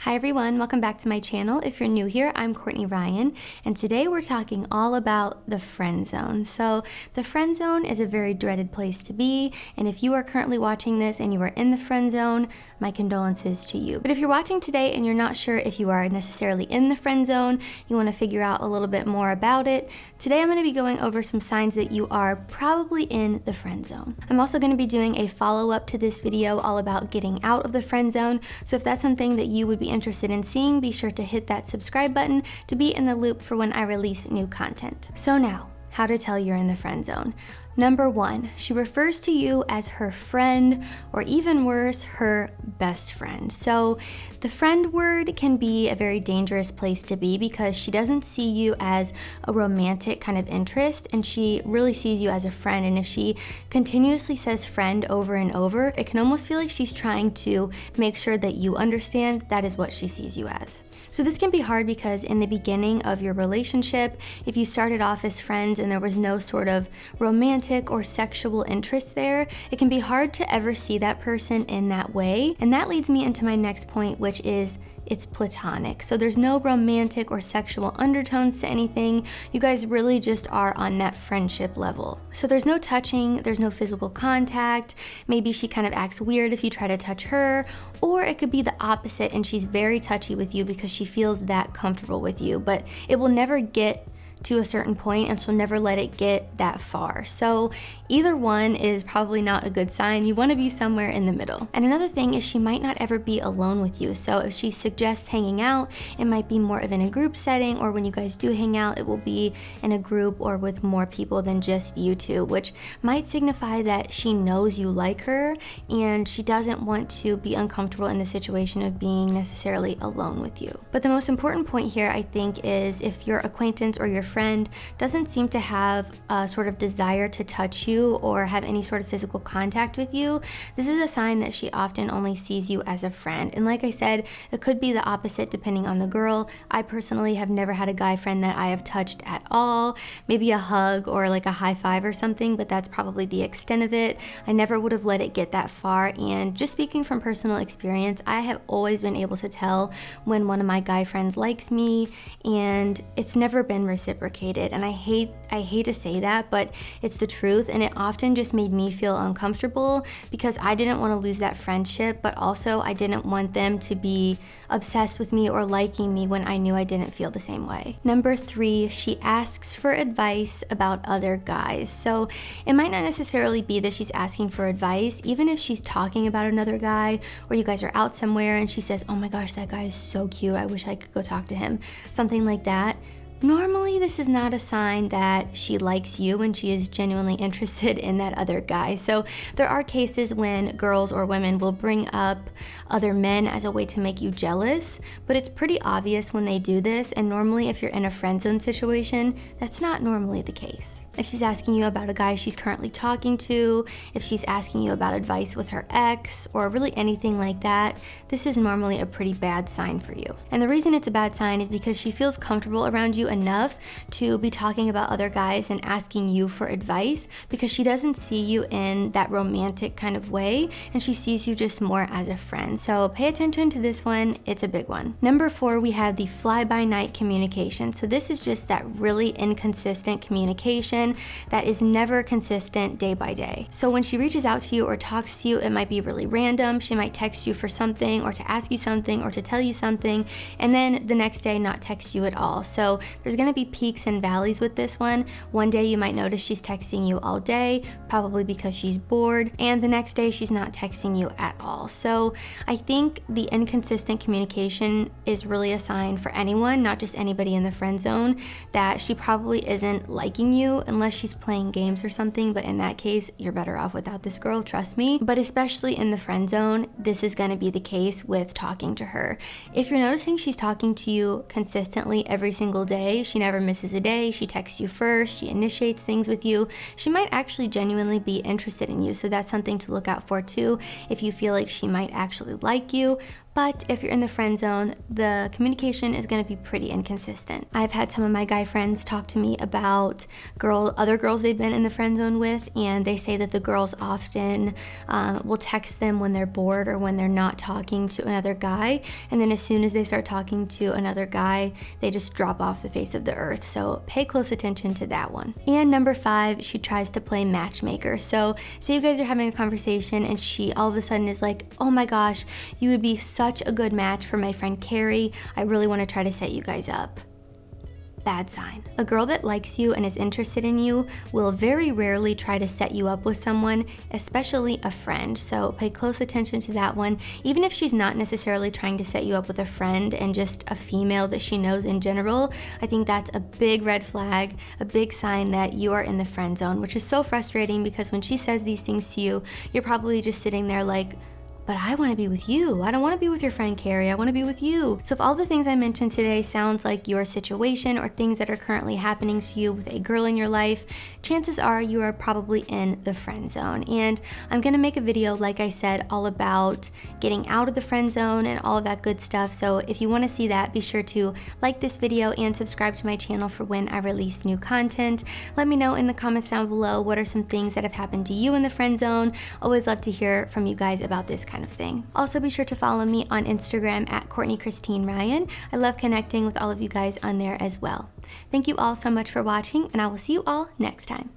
Hi everyone, welcome back to my channel. If you're new here, I'm Courtney Ryan, and today we're talking all about the friend zone. So the friend zone is a very dreaded place to be, and if you are currently watching this and you are in the friend zone, my condolences to you. But if you're watching today and you're not sure if you are necessarily in the friend zone, you want to figure out a little bit more about it, today I'm going to be going over some signs that you are probably in the friend zone. I'm also going to be doing a follow-up to this video all about getting out of the friend zone, so if that's something that you would be interested in seeing, be sure to hit that subscribe button to be in the loop for when I release new content. So now, how to tell you're in the friend zone. Number one, she refers to you as her friend, or even worse, her best friend. So the friend word can be a very dangerous place to be because she doesn't see you as a romantic kind of interest, and she really sees you as a friend. And if she continuously says friend over and over, it can almost feel like she's trying to make sure that you understand that is what she sees you as. So this can be hard because in the beginning of your relationship, if you started off as friends and there was no sort of romantic or sexual interest there, it can be hard to ever see that person in that way. And that leads me into my next point, which is it's platonic. So there's no romantic or sexual undertones to anything. You guys really just are on that friendship level. So there's no touching, there's no physical contact. Maybe she kind of acts weird if you try to touch her, or it could be the opposite and she's very touchy with you because she feels that comfortable with you, but it will never get to a certain point and she'll never let it get that far. So either one is probably not a good sign. You want to be somewhere in the middle. And another thing is she might not ever be alone with you. So if she suggests hanging out, it might be more of in a group setting, or when you guys do hang out, it will be in a group or with more people than just you two, which might signify that she knows you like her and she doesn't want to be uncomfortable in the situation of being necessarily alone with you. But the most important point here, I think, is if your acquaintance or your friend doesn't seem to have a sort of desire to touch you or have any sort of physical contact with you, this is a sign that she often only sees you as a friend. And like I said, it could be the opposite depending on the girl. I personally have never had a guy friend that I have touched at all, maybe a hug or like a high five or something, but that's probably the extent of it. I never would have let it get that far, and just speaking from personal experience, I have always been able to tell when one of my guy friends likes me, and it's never been reciprocated. And I hate to say that, but it's the truth, and it often just made me feel uncomfortable because I didn't want to lose that friendship, but also I didn't want them to be obsessed with me or liking me when I knew I didn't feel the same way. Number three, she asks for advice about other guys. So it might not necessarily be that she's asking for advice, even if she's talking about another guy or you guys are out somewhere and she says, oh my gosh, that guy is so cute, I wish I could go talk to him, something like that. Normally, this is not a sign that she likes you and she is genuinely interested in that other guy. So there are cases when girls or women will bring up other men as a way to make you jealous, but it's pretty obvious when they do this, and normally if you're in a friend zone situation, that's not normally the case. If she's asking you about a guy she's currently talking to, if she's asking you about advice with her ex, or really anything like that, this is normally a pretty bad sign for you. And the reason it's a bad sign is because she feels comfortable around you enough to be talking about other guys and asking you for advice because she doesn't see you in that romantic kind of way, and she sees you just more as a friend. So pay attention to this one, it's a big one. Number four, we have the fly-by-night communication. So this is just that really inconsistent communication that is never consistent day by day. So when she reaches out to you or talks to you, it might be really random. She might text you for something or to ask you something or to tell you something, and then the next day not text you at all. So there's gonna be peaks and valleys with this one. One day you might notice she's texting you all day, probably because she's bored, and the next day she's not texting you at all. So I think the inconsistent communication is really a sign for anyone, not just anybody in the friend zone, that she probably isn't liking you unless she's playing games or something, but in that case, you're better off without this girl, trust me. But especially in the friend zone, this is gonna be the case with talking to her. If you're noticing she's talking to you consistently every single day, she never misses a day, she texts you first, she initiates things with you, she might actually genuinely be interested in you. So that's something to look out for too, if you feel like she might actually like you. But if you're in the friend zone, the communication is going to be pretty inconsistent. I've had some of my guy friends talk to me about other girls they've been in the friend zone with, and they say that the girls often will text them when they're bored or when they're not talking to another guy, and then as soon as they start talking to another guy, they just drop off the face of the earth. So pay close attention to that one. And number 5, she tries to play matchmaker. So say you guys are having a conversation and she all of a sudden is like, oh my gosh, you would be such a good match for my friend Carrie. I really want to try to set you guys up. Bad sign. A girl that likes you and is interested in you will very rarely try to set you up with someone, especially a friend. So pay close attention to that one. Even if she's not necessarily trying to set you up with a friend and just a female that she knows in general, I think that's a big red flag, a big sign that you are in the friend zone, which is so frustrating because when she says these things to you, you're probably just sitting there like, but I want to be with you. I don't want to be with your friend Carrie. I want to be with you. So if all the things I mentioned today sounds like your situation or things that are currently happening to you with a girl in your life, chances are you are probably in the friend zone. And I'm going to make a video, like I said, all about getting out of the friend zone and all of that good stuff. So if you want to see that, be sure to like this video and subscribe to my channel for when I release new content. Let me know in the comments down below what are some things that have happened to you in the friend zone. Always love to hear from you guys about this kind of thing. Also, be sure to follow me on Instagram at Courtney Christine Ryan. I love connecting with all of you guys on there as well. Thank you all so much for watching, and I will see you all next time.